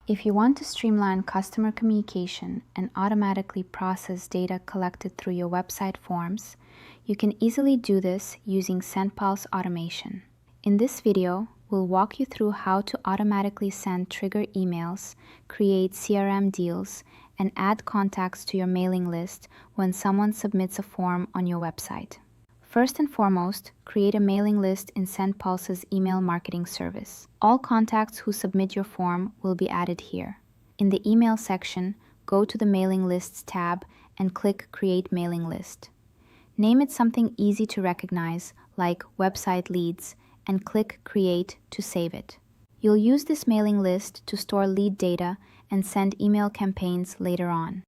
If you want to streamline customer communication and automatically process data collected through your website forms, you can easily do this using SendPulse automation. In this video, we'll walk you through how to automatically send trigger emails, create CRM deals, and add contacts to your mailing list when someone submits a form on your website. First and foremost, create a mailing list in SendPulse's email marketing service. All contacts who submit your form will be added here. In the email section, go to the Mailing Lists tab and click Create Mailing List. Name it something easy to recognize, like Website Leads, and click Create to save it. You'll use this mailing list to store lead data and send email campaigns later on.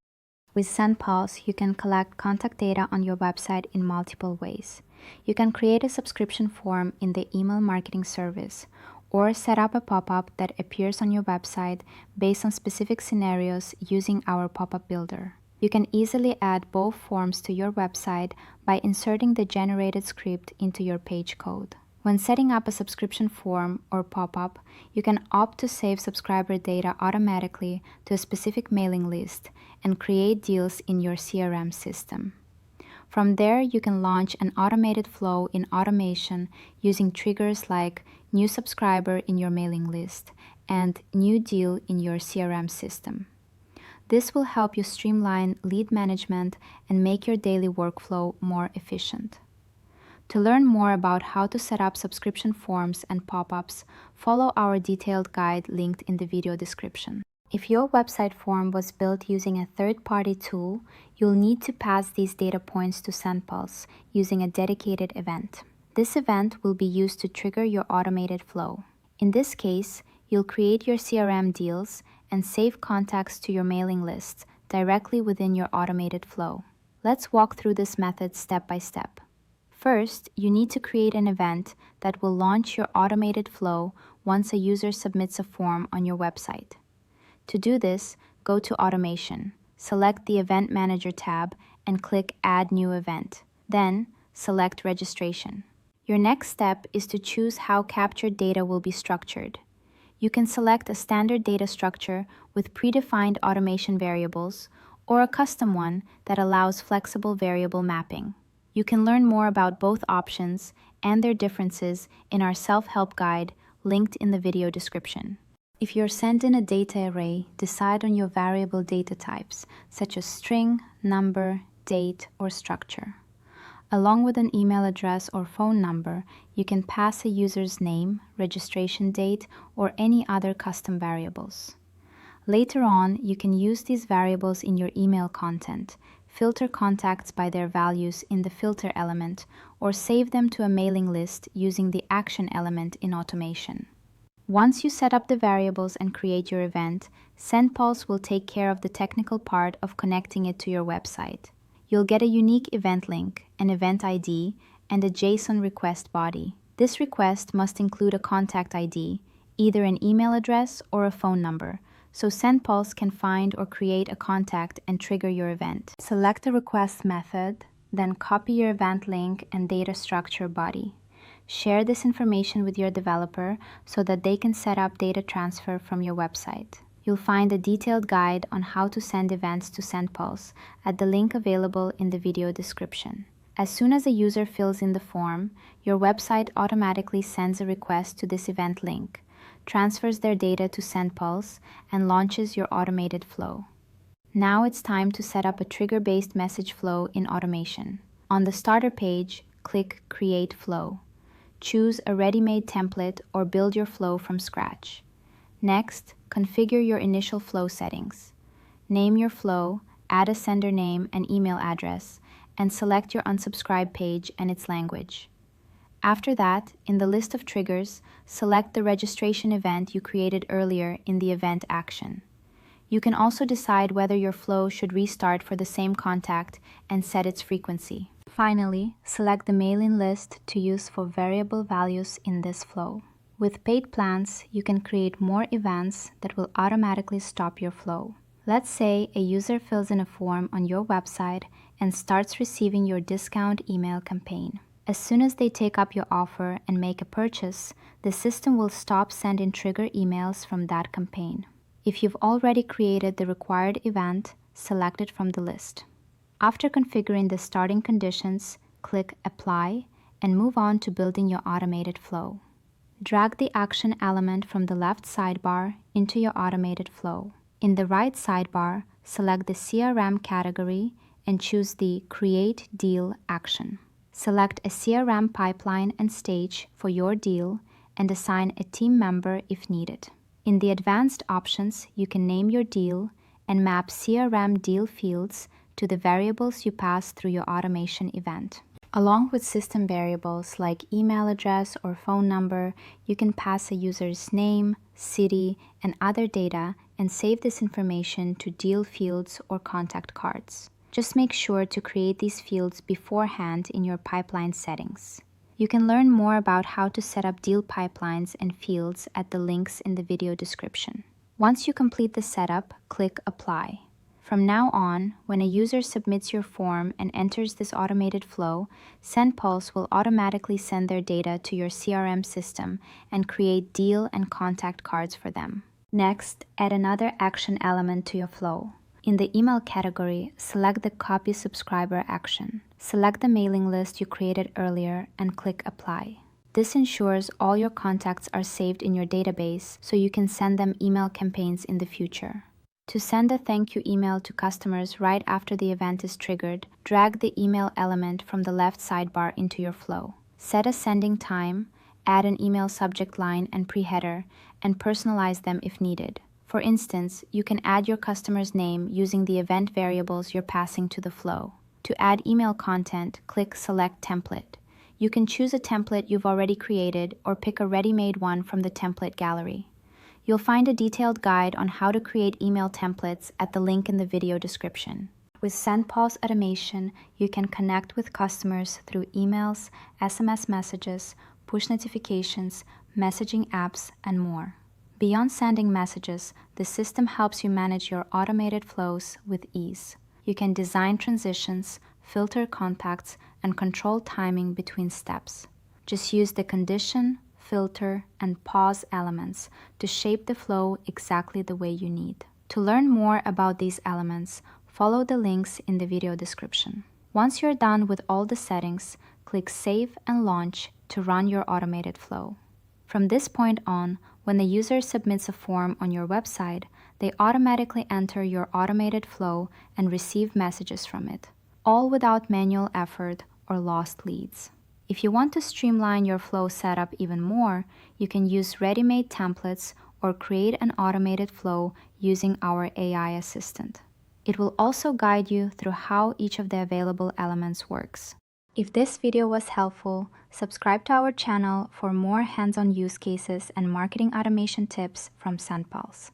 With SendPulse, you can collect contact data on your website in multiple ways. You can create a subscription form in the email marketing service, or set up a pop-up that appears on your website based on specific scenarios using our pop-up builder. You can easily add both forms to your website by inserting the generated script into your page code. When setting up a subscription form or pop-up, you can opt to save subscriber data automatically to a specific mailing list and create deals in your CRM system. From there, you can launch an automated flow in automation using triggers like new subscriber in your mailing list and new deal in your CRM system. This will help you streamline lead management and make your daily workflow more efficient. To learn more about how to set up subscription forms and pop-ups, follow our detailed guide linked in the video description. If your website form was built using a third-party tool, you'll need to pass these data points to SendPulse using a dedicated event. This event will be used to trigger your automated flow. In this case, you'll create your CRM deals and save contacts to your mailing list directly within your automated flow. Let's walk through this method step by step. First, you need to create an event that will launch your automated flow once a user submits a form on your website. To do this, go to Automation, select the Event Manager tab, and click Add New Event. Then, select Registration. Your next step is to choose how captured data will be structured. You can select a standard data structure with predefined automation variables or a custom one that allows flexible variable mapping. You can learn more about both options and their differences in our self-help guide linked in the video description. If you're sent in a data array, decide on your variable data types, such as string, number, date, or structure. Along with an email address or phone number, you can pass a user's name, registration date, or any other custom variables. Later on, you can use these variables in your email content, filter contacts by their values in the filter element, or save them to a mailing list using the action element in automation. Once you set up the variables and create your event, SendPulse will take care of the technical part of connecting it to your website. You'll get a unique event link, an event ID, and a JSON request body. This request must include a contact ID, either an email address or a phone number, so SendPulse can find or create a contact and trigger your event. Select the request method, then copy your event link and data structure body. Share this information with your developer so that they can set up data transfer from your website. You'll find a detailed guide on how to send events to SendPulse at the link available in the video description. As soon as a user fills in the form, your website automatically sends a request to this event link, transfers their data to SendPulse, and launches your automated flow. Now it's time to set up a trigger-based message flow in automation. On the starter page, click Create Flow. Choose a ready-made template or build your flow from scratch. Next, configure your initial flow settings. Name your flow, add a sender name and email address, and select your unsubscribe page and its language. After that, in the list of triggers, select the registration event you created earlier in the event action. You can also decide whether your flow should restart for the same contact and set its frequency. Finally, select the mailing list to use for variable values in this flow. With paid plans, you can create more events that will automatically stop your flow. Let's say a user fills in a form on your website and starts receiving your discount email campaign. As soon as they take up your offer and make a purchase, the system will stop sending trigger emails from that campaign. If you've already created the required event, select it from the list. After configuring the starting conditions, click Apply and move on to building your automated flow. Drag the action element from the left sidebar into your automated flow. In the right sidebar, select the CRM category and choose the Create Deal action. Select a CRM pipeline and stage for your deal and assign a team member if needed. In the advanced options, you can name your deal and map CRM deal fields to the variables you pass through your automation event. Along with system variables like email address or phone number, you can pass a user's name, city, and other data and save this information to deal fields or contact cards. Just make sure to create these fields beforehand in your pipeline settings. You can learn more about how to set up deal pipelines and fields at the links in the video description. Once you complete the setup, click Apply. From now on, when a user submits your form and enters this automated flow, SendPulse will automatically send their data to your CRM system and create deal and contact cards for them. Next, add another action element to your flow. In the email category, select the Copy Subscriber action. Select the mailing list you created earlier and click Apply. This ensures all your contacts are saved in your database so you can send them email campaigns in the future. To send a thank you email to customers right after the event is triggered, drag the email element from the left sidebar into your flow. Set a sending time, add an email subject line and pre-header, and personalize them if needed. For instance, you can add your customer's name using the event variables you're passing to the flow. To add email content, click Select Template. You can choose a template you've already created or pick a ready-made one from the template gallery. You'll find a detailed guide on how to create email templates at the link in the video description. With SendPulse Automation, you can connect with customers through emails, SMS messages, push notifications, messaging apps, and more. Beyond sending messages, the system helps you manage your automated flows with ease. You can design transitions, filter contacts, and control timing between steps. Just use the condition, filter, and pause elements to shape the flow exactly the way you need. To learn more about these elements, follow the links in the video description. Once you're done with all the settings, click Save and Launch to run your automated flow. From this point on, when the user submits a form on your website, they automatically enter your automated flow and receive messages from it, all without manual effort or lost leads. If you want to streamline your flow setup even more, you can use ready-made templates or create an automated flow using our AI assistant. It will also guide you through how each of the available elements works. If this video was helpful, subscribe to our channel for more hands-on use cases and marketing automation tips from SendPulse.